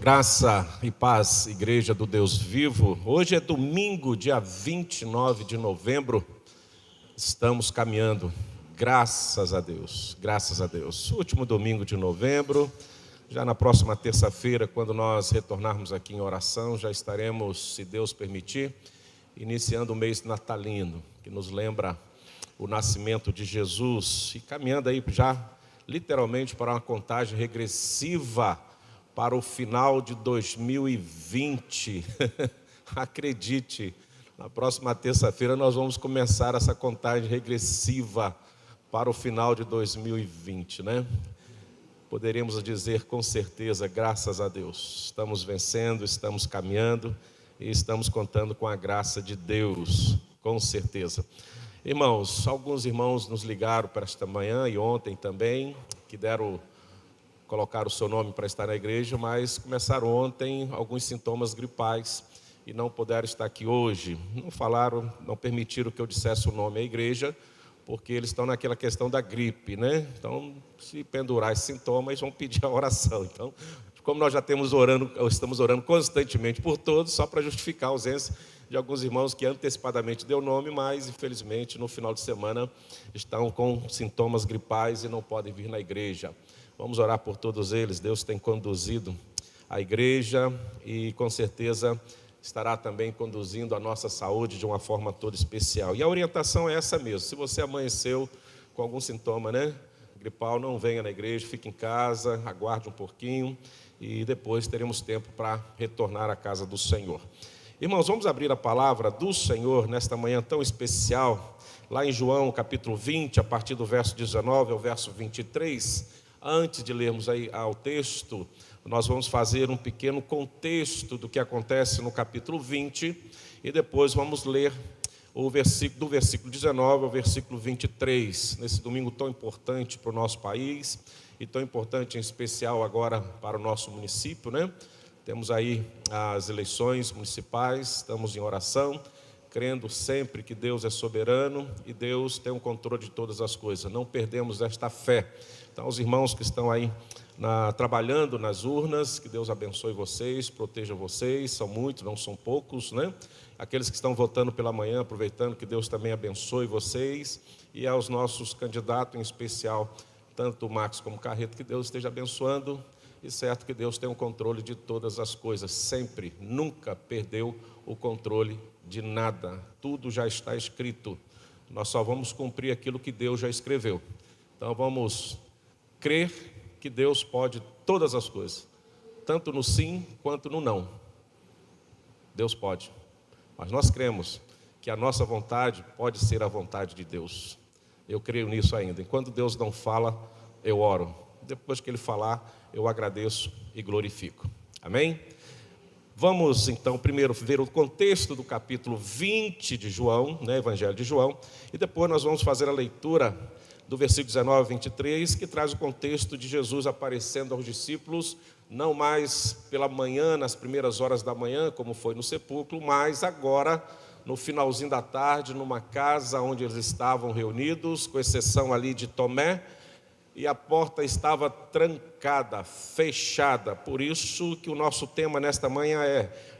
Graça e paz, Igreja do Deus Vivo. Hoje é domingo, dia 29 de novembro. Estamos caminhando, graças a Deus, graças a Deus. Último domingo de novembro. Já na próxima terça-feira, quando nós retornarmos aqui em oração, já estaremos, se Deus permitir, iniciando o mês natalino, que nos lembra o nascimento de Jesus. E caminhando aí já, literalmente, para uma contagem regressiva para o final de 2020. Acredite, na próxima terça-feira nós vamos começar essa contagem regressiva para o final de 2020, né? Poderíamos dizer com certeza, graças a Deus, estamos vencendo, estamos caminhando e estamos contando com a graça de Deus, com certeza. Irmãos, alguns irmãos nos ligaram para esta manhã e ontem também, que colocaram o seu nome para estar na igreja, mas começaram ontem alguns sintomas gripais e não puderam estar aqui hoje. Não permitiram que eu dissesse o nome à igreja, porque eles estão naquela questão da gripe, né? Então, se pendurar esses sintomas, vão pedir a oração. Então, como nós já estamos orando constantemente por todos, só para justificar a ausência de alguns irmãos que antecipadamente deu nome, mas infelizmente no final de semana estão com sintomas gripais e não podem vir na igreja. Vamos orar por todos eles. Deus tem conduzido a igreja e com certeza estará também conduzindo a nossa saúde de uma forma toda especial. E a orientação é essa mesmo. Se você amanheceu com algum sintoma, né, gripal, não venha na igreja, fique em casa, aguarde um pouquinho e depois teremos tempo para retornar à casa do Senhor. Irmãos, vamos abrir a palavra do Senhor nesta manhã tão especial, lá em João capítulo 20, a partir do verso 19 ao verso 23. Antes de lermos aí ao texto, nós vamos fazer um pequeno contexto do que acontece no capítulo 20 e depois vamos ler o versículo, do versículo 19 ao versículo 23, nesse domingo tão importante para o nosso país e tão importante em especial agora para o nosso município, né? Temos aí as eleições municipais, estamos em oração, crendo sempre que Deus é soberano e Deus tem o controle de todas as coisas. Não perdemos esta fé. Então, os irmãos que estão aí trabalhando nas urnas, que Deus abençoe vocês, proteja vocês, são muitos, não são poucos, né? Aqueles que estão votando pela manhã, aproveitando, que Deus também abençoe vocês, e aos nossos candidatos, em especial, tanto o Max como o Carreto, que Deus esteja abençoando, e certo que Deus tem o controle de todas as coisas, sempre, nunca perdeu o controle de nada, tudo já está escrito, nós só vamos cumprir aquilo que Deus já escreveu. Então vamos crer que Deus pode todas as coisas, tanto no sim quanto no não. Deus pode, mas nós cremos que a nossa vontade pode ser a vontade de Deus. Eu creio nisso ainda. Enquanto Deus não fala, eu oro. Depois que Ele falar, eu agradeço e glorifico. Amém? Vamos então primeiro ver o contexto do capítulo 20 de João, né, Evangelho de João, e depois nós vamos fazer a leitura do versículo 19 a 23, que traz o contexto de Jesus aparecendo aos discípulos, não mais pela manhã, nas primeiras horas da manhã, como foi no sepulcro, mas agora, no finalzinho da tarde, numa casa onde eles estavam reunidos, com exceção ali de Tomé, e a porta estava trancada, fechada. Por isso que o nosso tema nesta manhã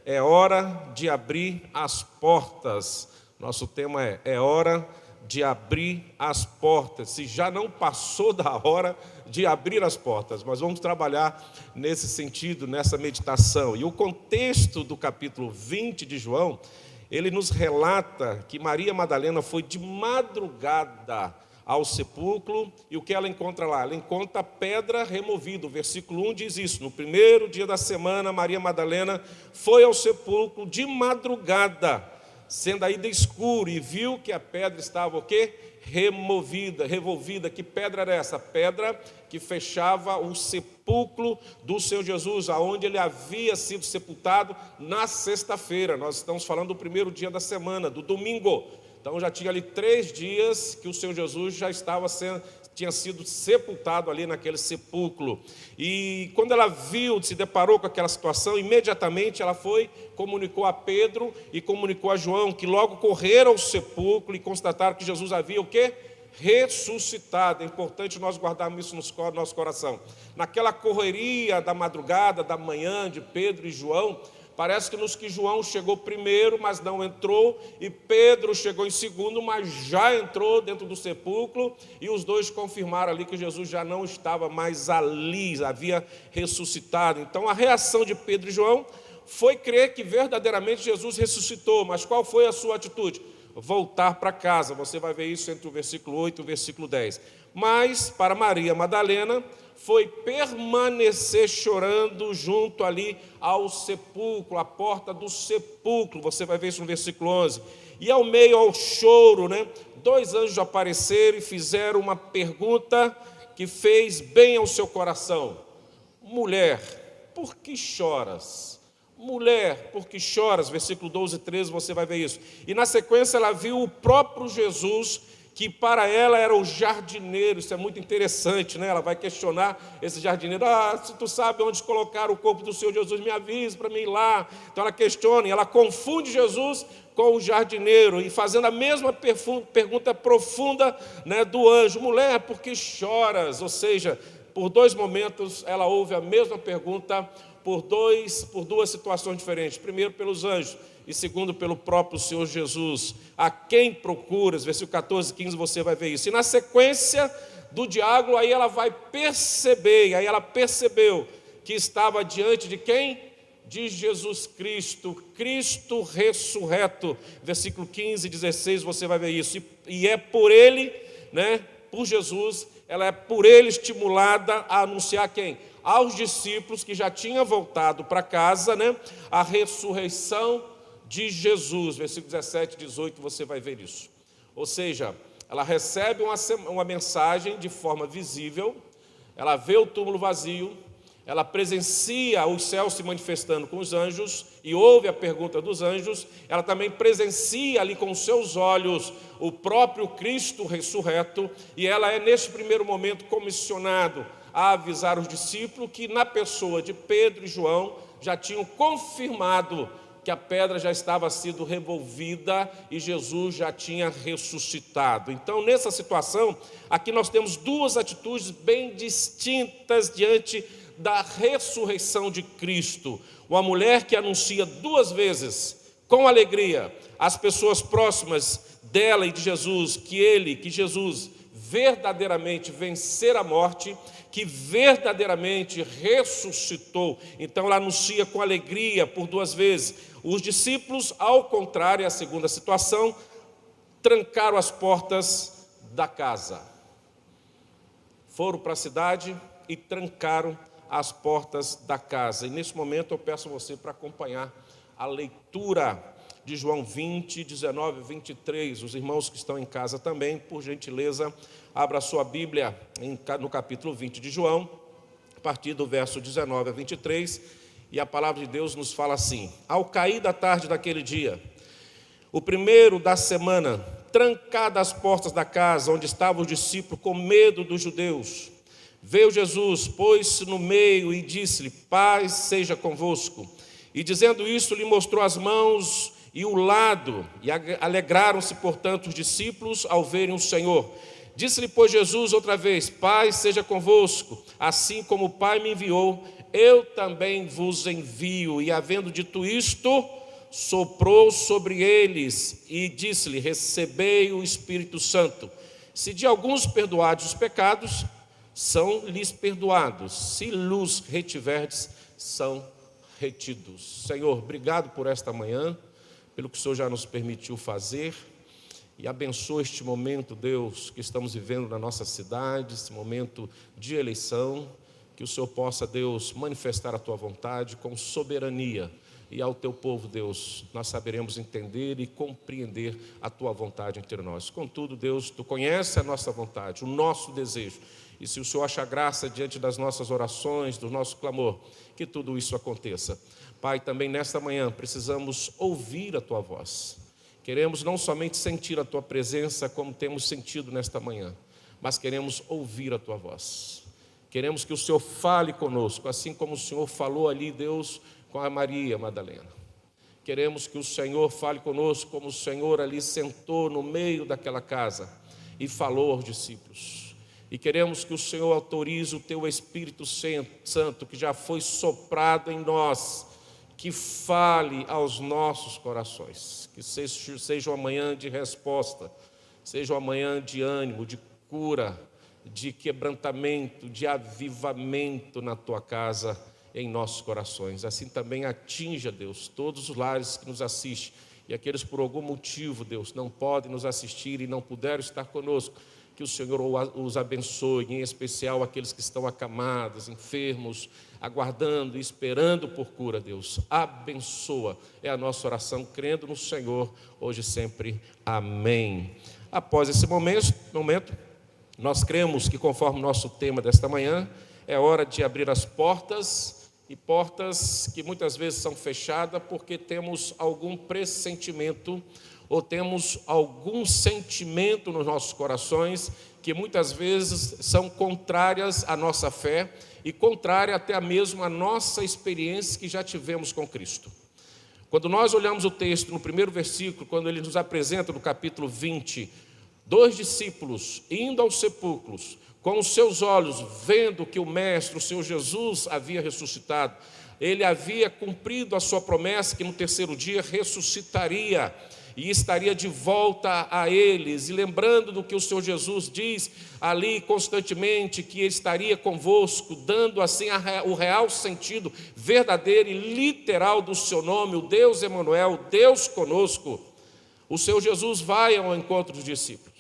é hora de abrir as portas. Nosso tema é hora de abrir as portas. Se já não passou da hora de abrir as portas, mas vamos trabalhar nesse sentido, nessa meditação. E o contexto do capítulo 20 de João, ele nos relata que Maria Madalena foi de madrugada ao sepulcro, e o que ela encontra lá? Ela encontra a pedra removida. O versículo 1 diz isso: no primeiro dia da semana, Maria Madalena foi ao sepulcro de madrugada, sendo ainda escuro, e viu que a pedra estava o quê? Revolvida. Que pedra era essa? Pedra que fechava o sepulcro do Senhor Jesus, aonde ele havia sido sepultado na sexta-feira. Nós estamos falando do primeiro dia da semana, do domingo. Então já tinha ali 3 dias que o Senhor Jesus já tinha sido sepultado ali naquele sepulcro. E quando ela se deparou com aquela situação, imediatamente ela comunicou a Pedro e comunicou a João, que logo correram ao sepulcro e constataram que Jesus havia o quê? ressuscitado. É importante nós guardarmos isso no nosso coração. Naquela correria da madrugada, da manhã de Pedro e João, parece que João chegou primeiro, mas não entrou, e Pedro chegou em segundo, mas já entrou dentro do sepulcro, e os dois confirmaram ali que Jesus já não estava mais ali, havia ressuscitado. Então a reação de Pedro e João foi crer que verdadeiramente Jesus ressuscitou, mas qual foi a sua atitude? Voltar para casa. Você vai ver isso entre o versículo 8 e o versículo 10. Mas para Maria Madalena foi permanecer chorando junto ali ao sepulcro, à porta do sepulcro. Você vai ver isso no versículo 11. E ao meio ao choro, dois anjos apareceram e fizeram uma pergunta que fez bem ao seu coração. Mulher, por que choras? Mulher, por que choras? Versículo 12 e 13, você vai ver isso. E na sequência ela viu o próprio Jesus, que para ela era o jardineiro. Isso é muito interessante, Ela vai questionar esse jardineiro. Se tu sabe onde colocar o corpo do Senhor Jesus, me avise para mim ir lá. Então ela questiona, ela confunde Jesus com o jardineiro, e fazendo a mesma pergunta profunda, do anjo. Mulher, por que choras? Ou seja, por dois momentos ela ouve a mesma pergunta, por duas situações diferentes. Primeiro pelos anjos e segundo pelo próprio Senhor Jesus. A quem procuras? Versículo 14 e 15 você vai ver isso. E na sequência do diálogo, aí ela vai perceber, aí ela percebeu que estava diante de quem? De Jesus Cristo, Cristo ressurreto. Versículo 15 e 16 você vai ver isso. E é por ele, por Jesus, ela é por ele estimulada a anunciar quem? Aos discípulos que já tinham voltado para casa, a ressurreição de Jesus. Versículo 17 e 18 você vai ver isso. Ou seja, ela recebe uma mensagem de forma visível, ela vê o túmulo vazio, ela presencia os céus se manifestando com os anjos e ouve a pergunta dos anjos. Ela também presencia ali com os seus olhos o próprio Cristo ressurreto, e ela é neste primeiro momento comissionado a avisar os discípulos que na pessoa de Pedro e João já tinham confirmado que a pedra já estava sendo removida e Jesus já tinha ressuscitado. Então, nessa situação, aqui nós temos duas atitudes bem distintas diante da ressurreição de Cristo. Uma mulher que anuncia duas vezes, com alegria, às pessoas próximas dela e de Jesus, que Jesus verdadeiramente venceu a morte, que verdadeiramente ressuscitou. Então ela anuncia com alegria por duas vezes. Os discípulos, ao contrário, a segunda situação, trancaram as portas da casa. Foram para a cidade e trancaram as portas da casa. E nesse momento eu peço a você para acompanhar a leitura de João 20, 19 e 23. Os irmãos que estão em casa também, por gentileza, abra a sua Bíblia no capítulo 20 de João, a partir do verso 19 a 23, e a palavra de Deus nos fala assim: ao cair da tarde daquele dia, o primeiro da semana, trancadas as portas da casa onde estavam os discípulos com medo dos judeus, veio Jesus, pôs-se no meio e disse-lhe: paz seja convosco. E dizendo isso, lhe mostrou as mãos e o lado, e alegraram-se, portanto, os discípulos ao verem o Senhor. Disse-lhe, pois, Jesus outra vez: paz seja convosco, assim como o Pai me enviou, eu também vos envio. E havendo dito isto, soprou sobre eles e disse-lhe: recebei o Espírito Santo. Se de alguns perdoados os pecados, são-lhes perdoados. Se lhes retiverdes, são retidos. Senhor, obrigado por esta manhã, pelo que o Senhor já nos permitiu fazer, e abençoa este momento, Deus, que estamos vivendo na nossa cidade, esse momento de eleição, que o Senhor possa, Deus, manifestar a Tua vontade com soberania, e ao Teu povo, Deus, nós saberemos entender e compreender a Tua vontade entre nós. Contudo, Deus, Tu conheces a nossa vontade, o nosso desejo, e se o Senhor achar graça diante das nossas orações, do nosso clamor, que tudo isso aconteça. Pai, também nesta manhã precisamos ouvir a Tua voz. Queremos não somente sentir a Tua presença como temos sentido nesta manhã, mas queremos ouvir a Tua voz. Queremos que o Senhor fale conosco, assim como o Senhor falou ali, Deus, com a Maria Madalena. Queremos que o Senhor fale conosco como o Senhor ali sentou no meio daquela casa e falou aos discípulos. E queremos que o Senhor autorize o teu Espírito Santo, que já foi soprado em nós, que fale aos nossos corações, que seja uma manhã de resposta, seja uma manhã de ânimo, de cura, de quebrantamento, de avivamento na tua casa, em nossos corações. Assim também atinja, Deus, todos os lares que nos assistem, e aqueles por algum motivo, Deus, não podem nos assistir e não puderam estar conosco, que o Senhor os abençoe, em especial aqueles que estão acamados, enfermos, aguardando e esperando por cura, Deus. Abençoa, é a nossa oração, crendo no Senhor, hoje e sempre. Amém. Após esse momento, nós cremos que, conforme o nosso tema desta manhã, é hora de abrir as portas, e portas que muitas vezes são fechadas porque temos algum pressentimento ou temos algum sentimento nos nossos corações que muitas vezes são contrárias à nossa fé e contrárias até mesmo à nossa experiência que já tivemos com Cristo. Quando nós olhamos o texto no primeiro versículo, quando ele nos apresenta no capítulo 20, 2 discípulos indo aos sepulcros, com os seus olhos vendo que o Mestre, o Senhor Jesus, havia ressuscitado, ele havia cumprido a sua promessa que no terceiro dia ressuscitaria e estaria de volta a eles, e lembrando do que o Senhor Jesus diz ali constantemente, que ele estaria convosco, dando assim o real sentido verdadeiro e literal do seu nome, o Deus Emanuel, Deus conosco. O Senhor Jesus vai ao encontro dos discípulos.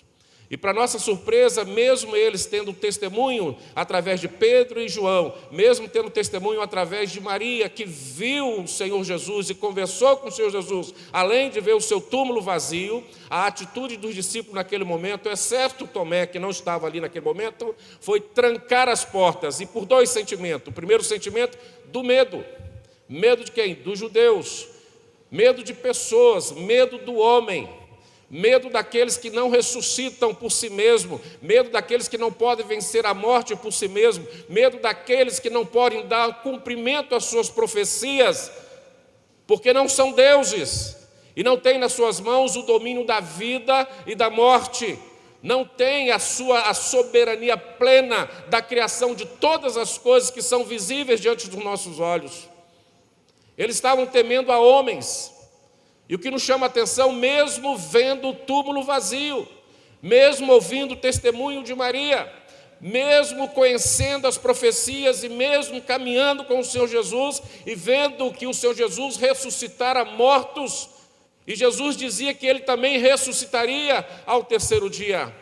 E para nossa surpresa, mesmo eles tendo testemunho através de Pedro e João, mesmo tendo testemunho através de Maria, que viu o Senhor Jesus e conversou com o Senhor Jesus, além de ver o seu túmulo vazio, a atitude dos discípulos naquele momento, exceto Tomé, que não estava ali naquele momento, foi trancar as portas, e por 2 sentimentos. O primeiro sentimento, do medo. Medo de quem? Dos judeus. Medo de pessoas, medo do homem. Medo daqueles que não ressuscitam por si mesmo, medo daqueles que não podem vencer a morte por si mesmo, medo daqueles que não podem dar cumprimento às suas profecias, porque não são deuses, e não têm nas suas mãos o domínio da vida e da morte, não têm a soberania plena da criação de todas as coisas que são visíveis diante dos nossos olhos. Eles estavam temendo a homens. E o que nos chama a atenção, mesmo vendo o túmulo vazio, mesmo ouvindo o testemunho de Maria, mesmo conhecendo as profecias e mesmo caminhando com o Senhor Jesus e vendo que o Senhor Jesus ressuscitara mortos, e Jesus dizia que ele também ressuscitaria ao terceiro dia.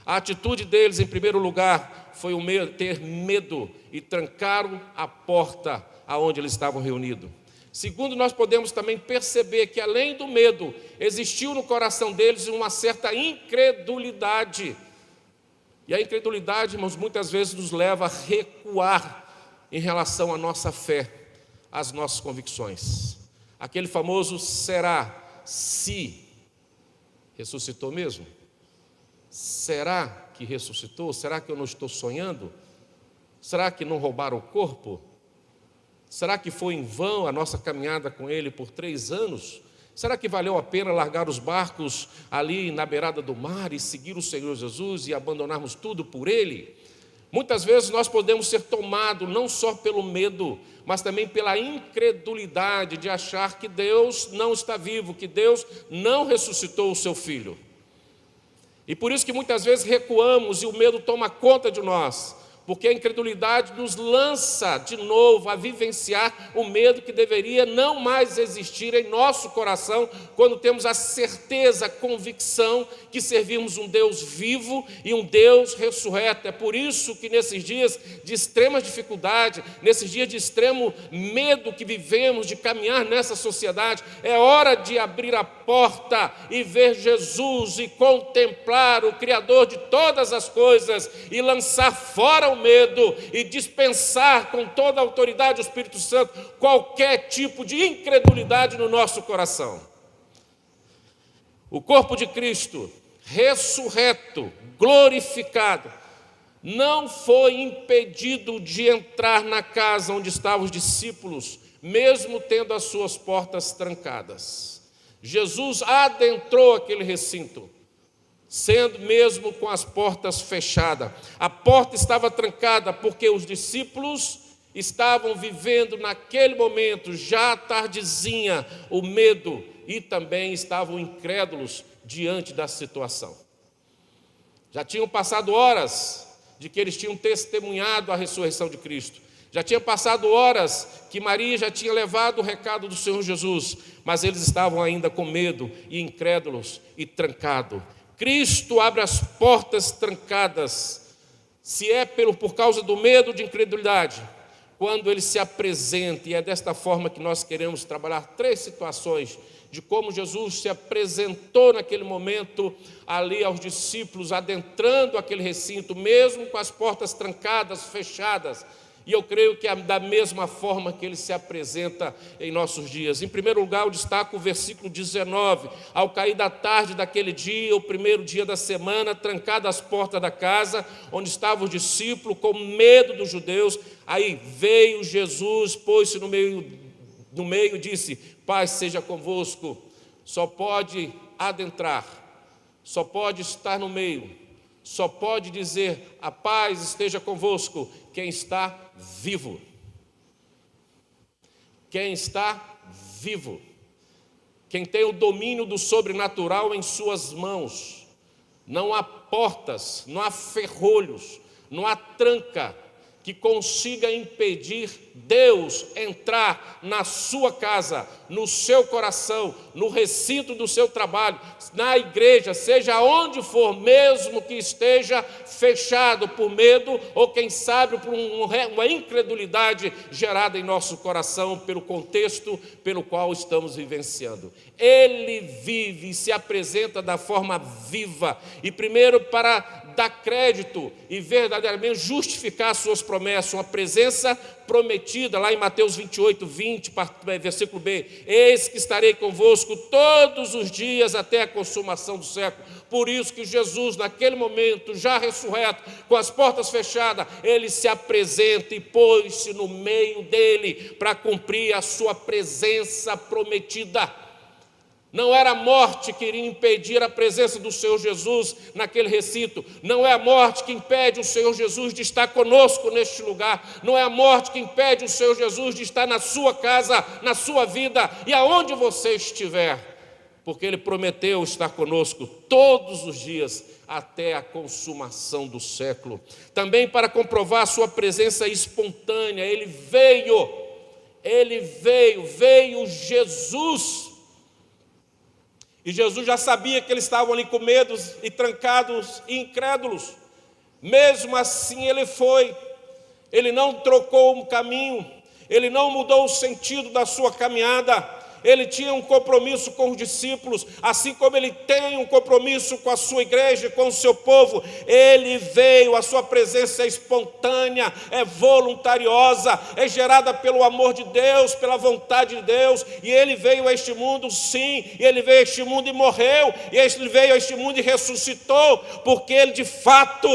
A atitude deles, em primeiro lugar, foi ter medo e trancaram a porta aonde eles estavam reunidos. Segundo, nós podemos também perceber que, além do medo, existiu no coração deles uma certa incredulidade. E a incredulidade, irmãos, muitas vezes nos leva a recuar em relação à nossa fé, às nossas convicções. Aquele famoso será, se ressuscitou mesmo? Será que ressuscitou? Será que eu não estou sonhando? Será que não roubaram o corpo? Será que foi em vão a nossa caminhada com Ele por 3 anos? Será que valeu a pena largar os barcos ali na beirada do mar e seguir o Senhor Jesus e abandonarmos tudo por Ele? Muitas vezes nós podemos ser tomados não só pelo medo, mas também pela incredulidade de achar que Deus não está vivo, que Deus não ressuscitou o seu Filho. E por isso que muitas vezes recuamos e o medo toma conta de nós, porque a incredulidade nos lança de novo a vivenciar o medo que deveria não mais existir em nosso coração, quando temos a certeza, a convicção que servimos um Deus vivo e um Deus ressurreto. É por isso que nesses dias de extrema dificuldade, nesses dias de extremo medo que vivemos de caminhar nessa sociedade, é hora de abrir a porta e ver Jesus e contemplar o Criador de todas as coisas e lançar fora o medo e dispensar com toda a autoridade do Espírito Santo qualquer tipo de incredulidade no nosso coração. O corpo de Cristo, ressurreto, glorificado, não foi impedido de entrar na casa onde estavam os discípulos, mesmo tendo as suas portas trancadas. Jesus adentrou aquele recinto. sendo mesmo com as portas fechadas. A porta estava trancada porque os discípulos estavam vivendo naquele momento, já à tardezinha, o medo, e também estavam incrédulos diante da situação. Já tinham passado horas de que eles tinham testemunhado a ressurreição de Cristo. Já tinha passado horas que Maria já tinha levado o recado do Senhor Jesus, mas eles estavam ainda com medo e incrédulos e trancados. Cristo abre as portas trancadas, se é por causa do medo de incredulidade, quando ele se apresenta, e é desta forma que nós queremos trabalhar 3 situações de como Jesus se apresentou naquele momento ali aos discípulos, adentrando aquele recinto, mesmo com as portas trancadas, fechadas. E eu creio que é da mesma forma que ele se apresenta em nossos dias. Em primeiro lugar, eu destaco o versículo 19. Ao cair da tarde daquele dia, o primeiro dia da semana, trancadas as portas da casa, onde estavam os discípulos, com medo dos judeus, aí veio Jesus, pôs-se no meio e disse: paz seja convosco. Só pode adentrar, só pode estar no meio, só pode dizer: a paz esteja convosco, quem está vivo. Quem está vivo. Quem tem o domínio do sobrenatural em suas mãos. Não há portas, não há ferrolhos, não há tranca que consiga impedir Deus entrar na sua casa, no seu coração, no recinto do seu trabalho, na igreja, seja onde for, mesmo que esteja fechado por medo ou, quem sabe, por uma incredulidade gerada em nosso coração pelo contexto pelo qual estamos vivenciando. Ele vive e se apresenta da forma viva, e primeiro para dar crédito e verdadeiramente justificar suas promessas, uma presença prometida, lá em Mateus 28, 20, versículo B: eis que estarei convosco todos os dias até a consumação do século. Por isso que Jesus, naquele momento, já ressurreto, com as portas fechadas, ele se apresenta e pôs-se no meio dele para cumprir a sua presença prometida. Não era a morte que iria impedir a presença do Senhor Jesus naquele recinto. Não é a morte que impede o Senhor Jesus de estar conosco neste lugar. Não é a morte que impede o Senhor Jesus de estar na sua casa, na sua vida e aonde você estiver. Porque Ele prometeu estar conosco todos os dias até a consumação do século. Também para comprovar a sua presença espontânea, Ele veio Jesus. E Jesus já sabia que eles estavam ali com medos e trancados e incrédulos. Mesmo assim ele foi. Ele não trocou um caminho. Ele não mudou o sentido da sua caminhada. Ele tinha um compromisso com os discípulos, assim como ele tem um compromisso com a sua igreja, com o seu povo. Ele veio, a sua presença é espontânea, é voluntariosa, é gerada pelo amor de Deus, pela vontade de Deus. E ele veio a este mundo, sim, e ele veio a este mundo e morreu, e ele veio a este mundo e ressuscitou, porque ele de fato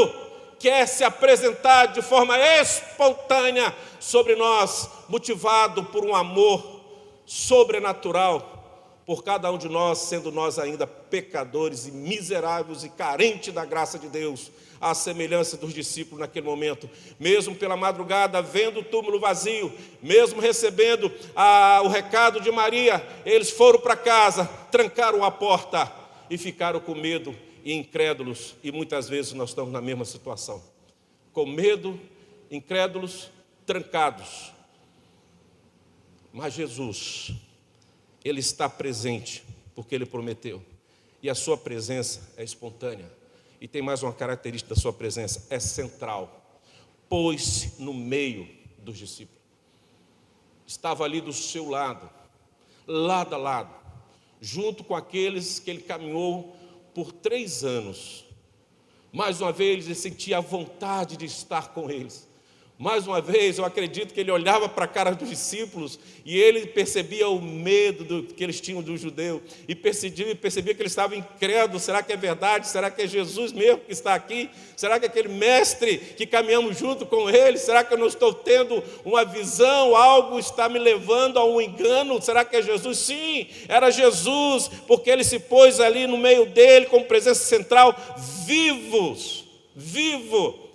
quer se apresentar de forma espontânea sobre nós, motivado por um amor sobrenatural por cada um de nós, sendo nós ainda pecadores e miseráveis e carentes da graça de Deus, à semelhança dos discípulos naquele momento. Mesmo pela madrugada, vendo o túmulo vazio, mesmo recebendo o recado de Maria, eles foram para casa, trancaram a porta e ficaram com medo e incrédulos. E muitas vezes nós estamos na mesma situação, com medo, incrédulos, trancados. Mas Jesus, Ele está presente, porque Ele prometeu. E a sua presença é espontânea. E tem mais uma característica da sua presença: é central. Pôs-se no meio dos discípulos. Estava ali do seu lado, lado a lado, junto com aqueles que Ele caminhou por 3 anos. Mais uma vez Ele sentia a vontade de estar com eles. Mais uma vez, eu acredito que ele olhava para a cara dos discípulos e ele percebia o medo que eles tinham do judeu, e percebia que eles estavam incrédulos. Será que é verdade? Será que é Jesus mesmo que está aqui? Será que é aquele mestre que caminhamos junto com ele? Será que eu não estou tendo uma visão? Algo está me levando a um engano? Será que é Jesus? Sim, era Jesus, porque ele se pôs ali no meio dele como presença central, vivo,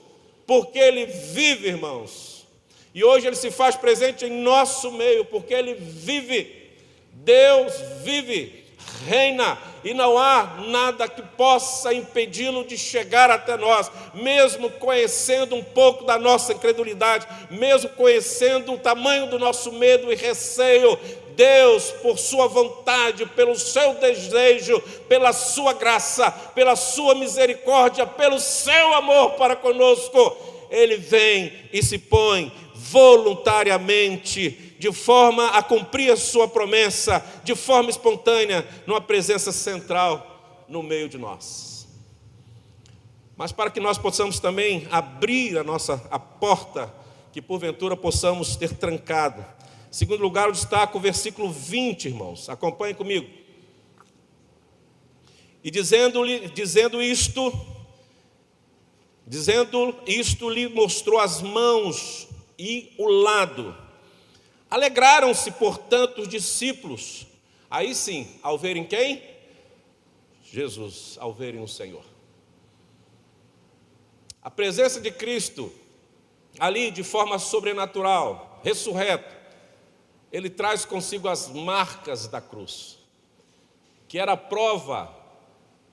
porque ele vive, irmãos. E hoje ele se faz presente em nosso meio, porque ele vive. Deus vive, reina, e não há nada que possa impedi-lo de chegar até nós, mesmo conhecendo um pouco da nossa incredulidade, mesmo conhecendo o tamanho do nosso medo e receio. Deus, por sua vontade, pelo seu desejo, pela sua graça, pela sua misericórdia, pelo seu amor para conosco, ele vem e se põe voluntariamente, de forma a cumprir a sua promessa, de forma espontânea, numa presença central no meio de nós. Mas para que nós possamos também abrir a porta, que porventura possamos ter trancado. Em segundo lugar, eu destaco o versículo 20, irmãos. Acompanhem comigo. E dizendo isto, lhe mostrou as mãos e o lado. Alegraram-se, portanto, os discípulos. Aí sim, ao verem quem? Jesus, ao verem o Senhor. A presença de Cristo, ali de forma sobrenatural, ressurreto, ele traz consigo as marcas da cruz, que era a prova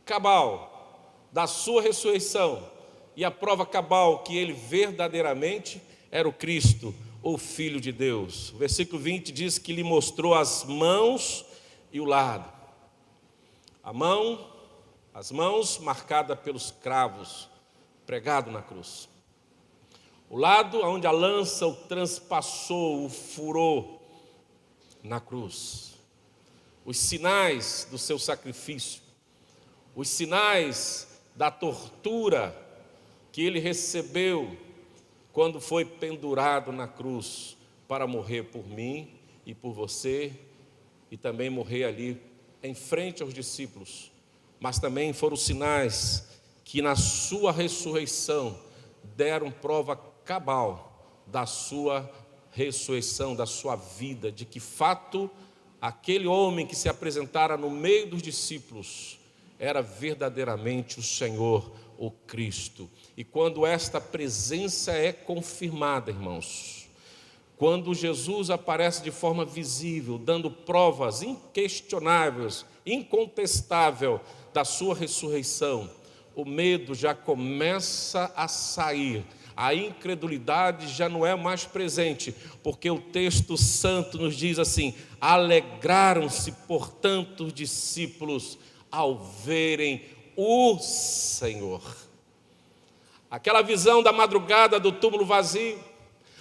cabal da sua ressurreição, e a prova cabal que ele verdadeiramente era o Cristo, o Filho de Deus. O versículo 20 diz que lhe mostrou as mãos e o lado. As mãos marcadas pelos cravos, pregado na cruz. O lado onde a lança o transpassou, o furou na cruz. Os sinais do seu sacrifício, os sinais da tortura que ele recebeu quando foi pendurado na cruz para morrer por mim e por você, e também morrer ali em frente aos discípulos. Mas também foram sinais que na sua ressurreição deram prova cabal da sua ressurreição, da sua vida, de que fato aquele homem que se apresentara no meio dos discípulos era verdadeiramente o Senhor, o Cristo. E quando esta presença é confirmada, irmãos, quando Jesus aparece de forma visível, dando provas inquestionáveis, incontestável da sua ressurreição, o medo já começa a sair, a incredulidade já não é mais presente, porque o texto santo nos diz assim: alegraram-se, portanto, os discípulos ao verem o Senhor. Aquela visão da madrugada do túmulo vazio,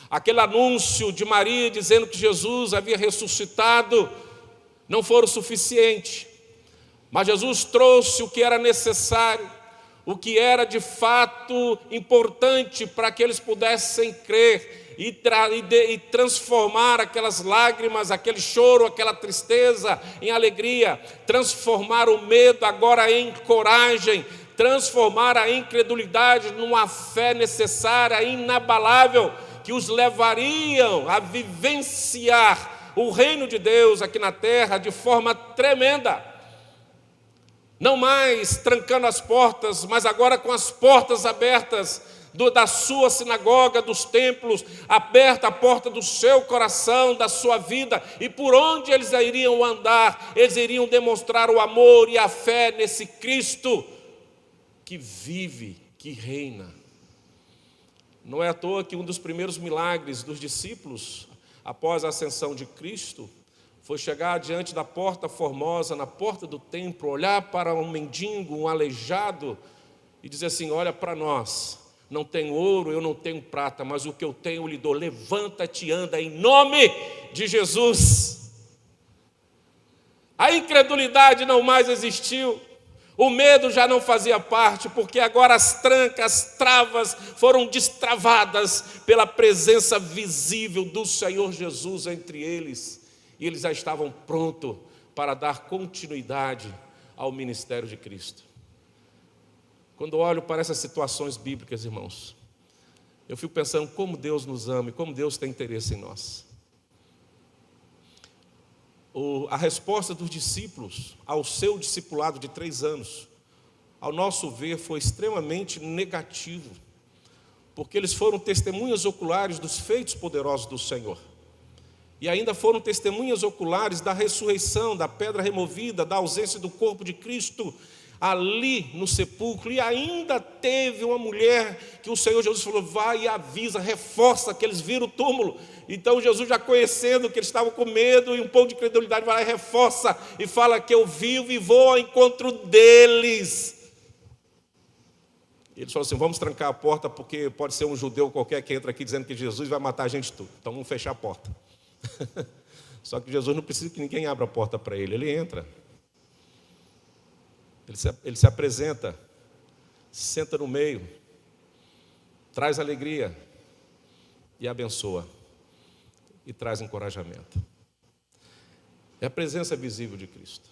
aquele anúncio de Maria dizendo que Jesus havia ressuscitado, não foram suficientes, mas Jesus trouxe o que era necessário, o que era de fato importante para que eles pudessem crer e transformar aquelas lágrimas, aquele choro, aquela tristeza em alegria, transformar o medo agora em coragem, transformar a incredulidade numa fé necessária, inabalável, que os levariam a vivenciar o reino de Deus aqui na terra de forma tremenda. Não mais trancando as portas, mas agora com as portas abertas da sua sinagoga, dos templos, aberta a porta do seu coração, da sua vida, e por onde eles iriam andar, eles iriam demonstrar o amor e a fé nesse Cristo que vive, que reina. Não é à toa que um dos primeiros milagres dos discípulos, após a ascensão de Cristo, foi chegar diante da porta formosa, na porta do templo, olhar para um mendigo, um aleijado, e dizer assim: olha para nós, não tenho ouro, eu não tenho prata, mas o que eu tenho eu lhe dou, levanta-te e anda em nome de Jesus. A incredulidade não mais existiu, O medo já não fazia parte, porque agora as trancas, as travas foram destravadas pela presença visível do Senhor Jesus entre eles. E eles já estavam prontos para dar continuidade ao ministério de Cristo. Quando olho para essas situações bíblicas, irmãos, eu fico pensando como Deus nos ama e como Deus tem interesse em nós. A resposta dos discípulos ao seu discipulado de 3 anos, ao nosso ver, foi extremamente negativo, porque eles foram testemunhas oculares dos feitos poderosos do Senhor, e ainda foram testemunhas oculares da ressurreição, da pedra removida, da ausência do corpo de Cristo ali no sepulcro. E ainda teve uma mulher que o Senhor Jesus falou: vai e avisa, reforça que eles viram o túmulo. Então Jesus, já conhecendo que eles estavam com medo e um pouco de credulidade, vai lá e reforça e fala que eu vivo e vou ao encontro deles. Eles falaram assim: vamos trancar a porta, porque pode ser um judeu qualquer que entra aqui dizendo que Jesus vai matar a gente tudo, então vamos fechar a porta. Só que Jesus não precisa que ninguém abra a porta para ele, ele entra. Ele se apresenta, senta no meio, traz alegria e abençoa, e traz encorajamento. É a presença visível de Cristo.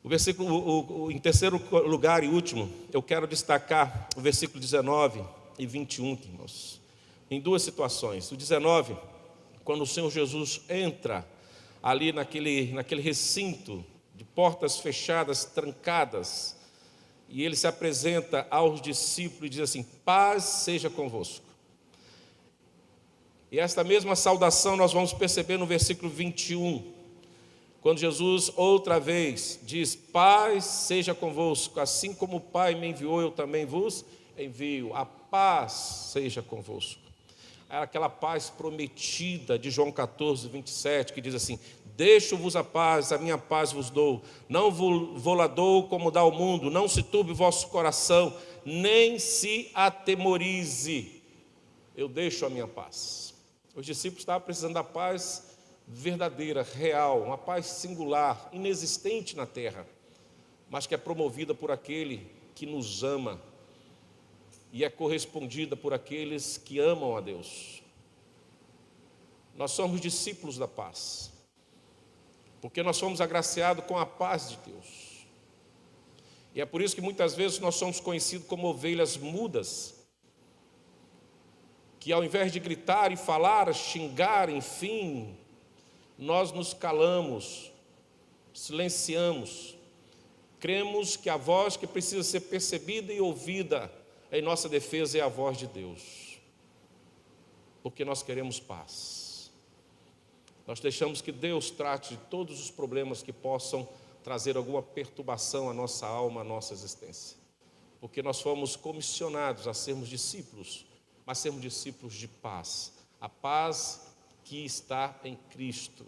O versículo, em terceiro lugar e último, eu quero destacar o versículo 19 e 21, irmãos, em 2 situações. O 19, quando o Senhor Jesus entra ali naquele recinto de portas fechadas, trancadas, e ele se apresenta aos discípulos e diz assim: paz seja convosco. E esta mesma saudação nós vamos perceber no versículo 21, quando Jesus outra vez diz: paz seja convosco, assim como o Pai me enviou, eu também vos envio, a paz seja convosco. É aquela paz prometida de João 14, 27, que diz assim: deixo-vos a minha paz vos dou, não vou lá dou como dá o mundo, não se turbe o vosso coração, nem se atemorize, eu deixo a minha paz. Os discípulos estavam precisando da paz verdadeira, real, uma paz singular, inexistente na terra, mas que é promovida por aquele que nos ama e é correspondida por aqueles que amam a Deus. Nós somos discípulos da paz, porque nós somos agraciados com a paz de Deus. E é por isso que muitas vezes nós somos conhecidos como ovelhas mudas, que ao invés de gritar e falar, xingar, enfim, nós nos calamos, silenciamos, cremos que a voz que precisa ser percebida e ouvida em nossa defesa é a voz de Deus, porque nós queremos paz. Nós deixamos que Deus trate de todos os problemas que possam trazer alguma perturbação à nossa alma, à nossa existência. Porque nós fomos comissionados a sermos discípulos, mas sermos discípulos de paz. A paz que está em Cristo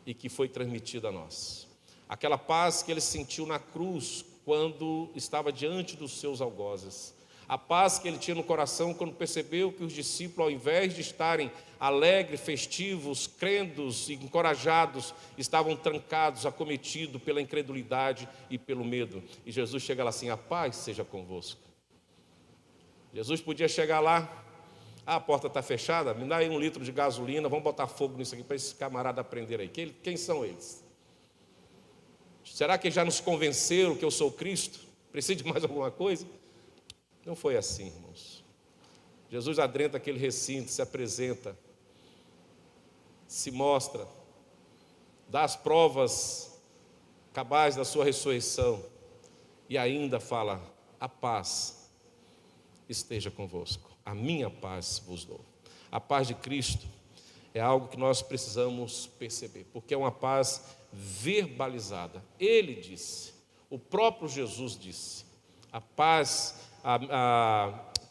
e que foi transmitida a nós. Aquela paz que ele sentiu na cruz quando estava diante dos seus algozes. A paz que ele tinha no coração quando percebeu que os discípulos, ao invés de estarem alegres, festivos, crendos e encorajados, estavam trancados, acometidos pela incredulidade e pelo medo. E Jesus chega lá assim: a paz seja convosco. Jesus podia chegar lá: a porta está fechada, me dá aí 1 litro de gasolina, vamos botar fogo nisso aqui para esse camarada aprender aí. Quem são eles? Será que já nos convenceram que eu sou Cristo? Precisa de mais alguma coisa? Não foi assim, irmãos. Jesus adentra aquele recinto, se apresenta, se mostra, dá as provas cabais da sua ressurreição e ainda fala: a paz esteja convosco, a minha paz vos dou. A paz de Cristo é algo que nós precisamos perceber, porque é uma paz verbalizada. Ele disse, o próprio Jesus disse, a paz,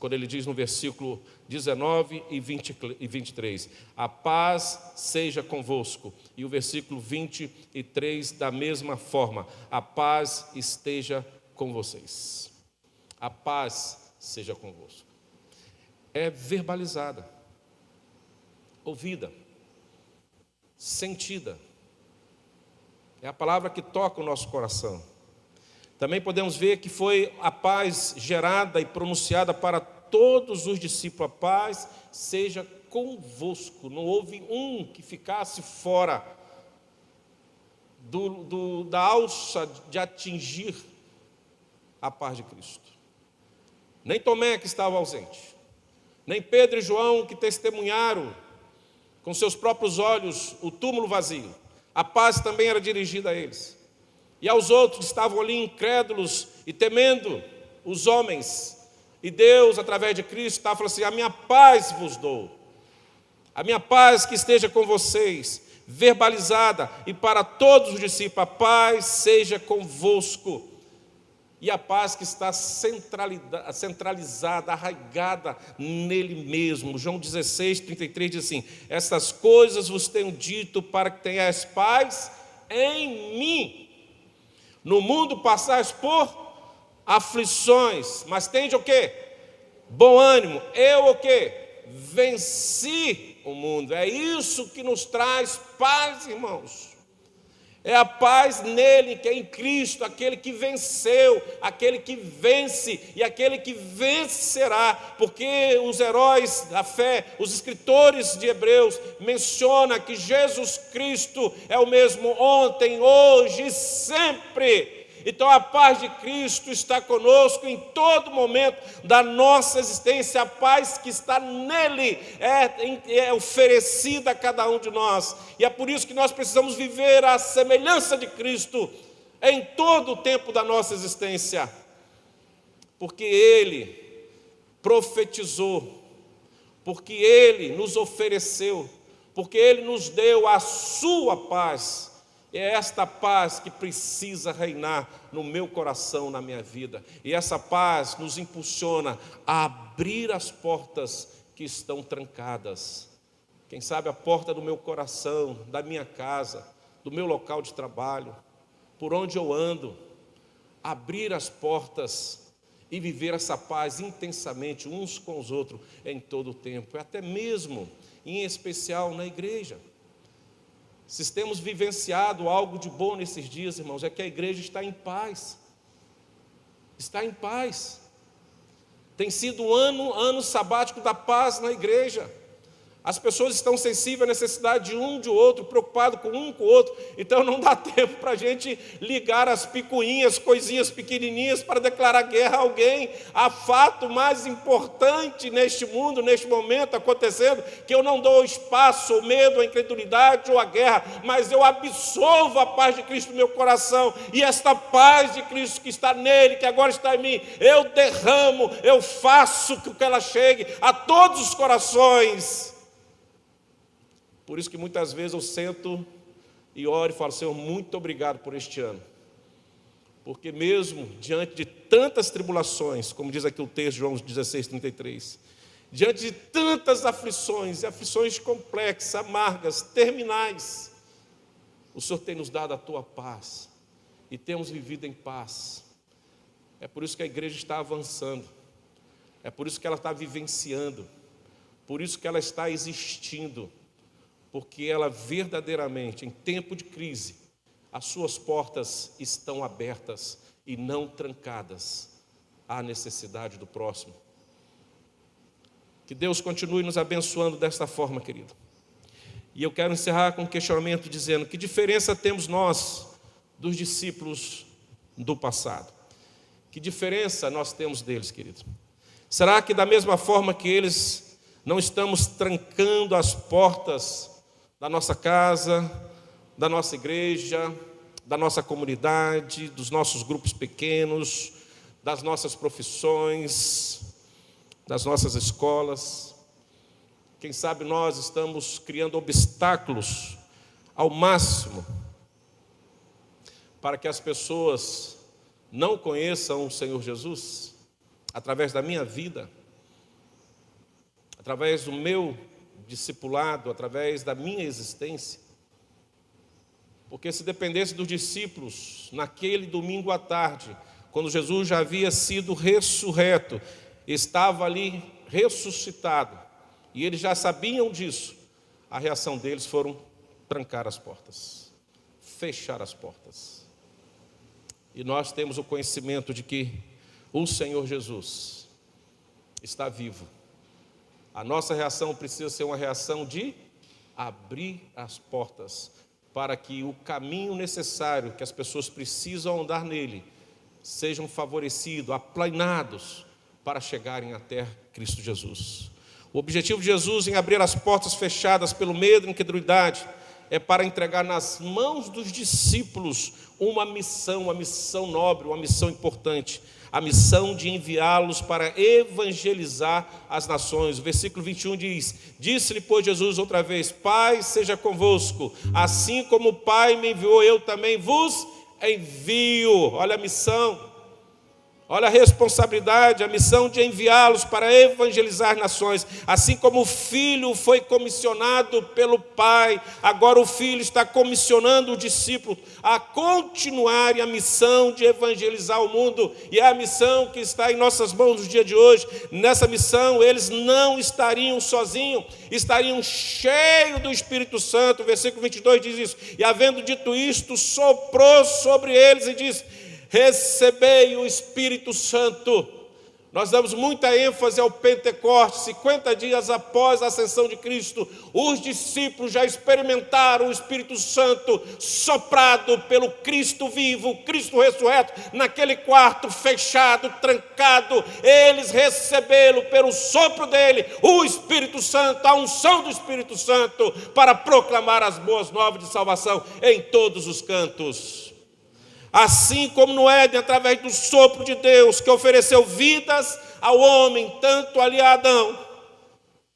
quando ele diz no versículo 19 e 23, a paz seja convosco, e o versículo 23 da mesma forma, a paz esteja com vocês, a paz seja convosco. É verbalizada, ouvida, sentida, É a palavra que toca o nosso coração. Também podemos ver que foi a paz gerada e pronunciada para todos os discípulos. A paz seja convosco. Não houve um que ficasse fora da alça de atingir a paz de Cristo. Nem Tomé, que estava ausente, nem Pedro e João, que testemunharam com seus próprios olhos o túmulo vazio. A paz também era dirigida a eles. E aos outros que estavam ali incrédulos e temendo os homens. E Deus, através de Cristo, estava falando assim: a minha paz vos dou. A minha paz que esteja com vocês, verbalizada, e para todos os discípulos, a paz seja convosco. E a paz que está centralizada, arraigada nele mesmo. João 16, 33 diz assim: essas coisas vos tenho dito para que tenhais paz em mim. No mundo passais por aflições, mas tende o quê? Bom ânimo. Eu o quê? Venci o mundo. É isso que nos traz paz, irmãos. É a paz nele, que é em Cristo, aquele que venceu, aquele que vence e aquele que vencerá, porque os heróis da fé, os escritores de Hebreus, mencionam que Jesus Cristo é o mesmo ontem, hoje e sempre. Então a paz de Cristo está conosco em todo momento da nossa existência. A paz que está nele é oferecida a cada um de nós. E é por isso que nós precisamos viver a semelhança de Cristo em todo o tempo da nossa existência. Porque Ele profetizou, porque Ele nos ofereceu, porque Ele nos deu a sua paz. É esta paz que precisa reinar no meu coração, na minha vida. E essa paz nos impulsiona a abrir as portas que estão trancadas. Quem sabe a porta do meu coração, da minha casa, do meu local de trabalho, por onde eu ando. Abrir as portas e viver essa paz intensamente uns com os outros em todo o tempo. Até mesmo, em especial, na igreja. Se temos vivenciado algo de bom nesses dias, irmãos, é que a igreja está em paz. Está em paz. Tem sido um ano sabático da paz na igreja. As pessoas estão sensíveis à necessidade de um de outro, preocupados com um com o outro. Então não dá tempo para a gente ligar as picuinhas, coisinhas pequenininhas para declarar guerra a alguém. Há fato mais importante neste mundo, neste momento acontecendo, que eu não dou espaço ao medo, à incredulidade ou à guerra, mas eu absolvo a paz de Cristo no meu coração. E esta paz de Cristo que está nele, que agora está em mim, eu derramo, eu faço que ela chegue a todos os corações. Por isso que muitas vezes eu sento e oro e falo: Senhor, muito obrigado por este ano. Porque mesmo diante de tantas tribulações, como diz aqui o texto de João 16, 33, diante de tantas aflições, e aflições complexas, amargas, terminais, o Senhor tem nos dado a tua paz, e temos vivido em paz. É por isso que a igreja está avançando, é por isso que ela está vivenciando, por isso que ela está existindo, porque ela verdadeiramente, em tempo de crise, as suas portas estão abertas e não trancadas à necessidade do próximo. Que Deus continue nos abençoando desta forma, querido. E eu quero encerrar com um questionamento dizendo: que diferença temos nós dos discípulos do passado? Que diferença nós temos deles, querido? Será que da mesma forma que eles não estamos trancando as portas da nossa casa, da nossa igreja, da nossa comunidade, dos nossos grupos pequenos, das nossas profissões, das nossas escolas? Quem sabe nós estamos criando obstáculos ao máximo para que as pessoas não conheçam o Senhor Jesus, através da minha vida, através do meu discipulado, através da minha existência. Porque se dependesse dos discípulos, naquele domingo à tarde, quando Jesus já havia sido ressurreto, estava ali ressuscitado, e eles já sabiam disso, a reação deles foram trancar as portas, fechar as portas. E nós temos o conhecimento de que o Senhor Jesus está vivo. A nossa reação precisa ser uma reação de abrir as portas, para que o caminho necessário que as pessoas precisam andar nele sejam favorecidos, aplanados, para chegarem até Cristo Jesus. O objetivo de Jesus em abrir as portas fechadas pelo medo e incredulidade é para entregar nas mãos dos discípulos uma missão nobre, uma missão importante, a missão de enviá-los para evangelizar as nações. O versículo 21 diz: disse-lhe, pois, Jesus outra vez: Pai seja convosco, assim como o Pai me enviou, eu também vos envio. Olha a missão. Olha a responsabilidade, a missão de enviá-los para evangelizar nações. Assim como o Filho foi comissionado pelo Pai, agora o Filho está comissionando o discípulo a continuarem a missão de evangelizar o mundo. E é a missão que está em nossas mãos no dia de hoje. Nessa missão eles não estariam sozinhos, estariam cheios do Espírito Santo. O versículo 22 diz isso: e havendo dito isto, soprou sobre eles e disse: recebei o Espírito Santo. Nós damos muita ênfase ao Pentecostes. 50 dias após a ascensão de Cristo, os discípulos já experimentaram o Espírito Santo soprado pelo Cristo vivo, Cristo ressurreto, naquele quarto fechado, trancado. Eles receberam pelo sopro dele o Espírito Santo, a unção do Espírito Santo, para proclamar as boas novas de salvação em todos os cantos. Assim como no Éden, através do sopro de Deus, que ofereceu vidas ao homem, tanto ali a Adão,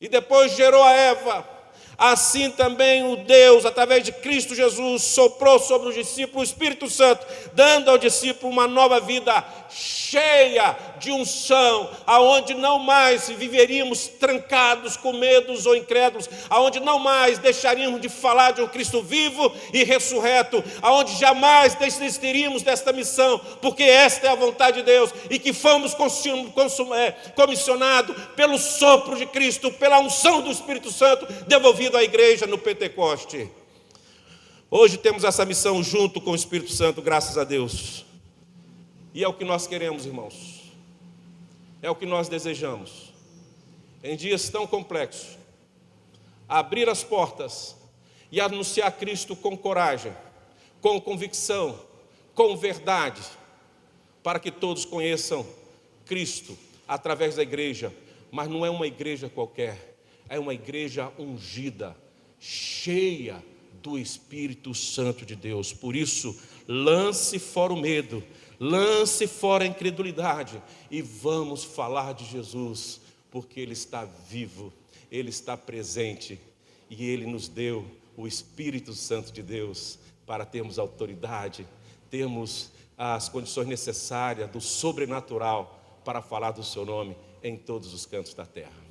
e depois gerou a Eva, assim também o Deus, através de Cristo Jesus, soprou sobre os discípulos o Espírito Santo, dando ao discípulo uma nova vida cheia de unção, aonde não mais viveríamos trancados com medos ou incrédulos, aonde não mais deixaríamos de falar de um Cristo vivo e ressurreto, aonde jamais desistiríamos desta missão, porque esta é a vontade de Deus, e que fomos comissionados pelo sopro de Cristo, pela unção do Espírito Santo, devolvido à igreja no Pentecoste. Hoje temos essa missão junto com o Espírito Santo, graças a Deus. E é o que nós queremos, irmãos. É o que nós desejamos. Em dias tão complexos, abrir as portas e anunciar Cristo com coragem, com convicção, com verdade, para que todos conheçam Cristo através da igreja. Mas não é uma igreja qualquer, é uma igreja ungida, cheia do Espírito Santo de Deus. Por isso, lance fora o medo, lance fora a incredulidade e vamos falar de Jesus, porque Ele está vivo, Ele está presente e Ele nos deu o Espírito Santo de Deus para termos autoridade, termos as condições necessárias do sobrenatural para falar do Seu nome em todos os cantos da terra.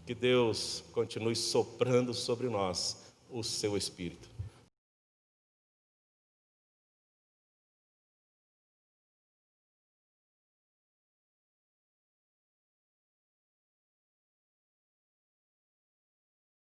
Que Deus continue soprando sobre nós o Seu Espírito.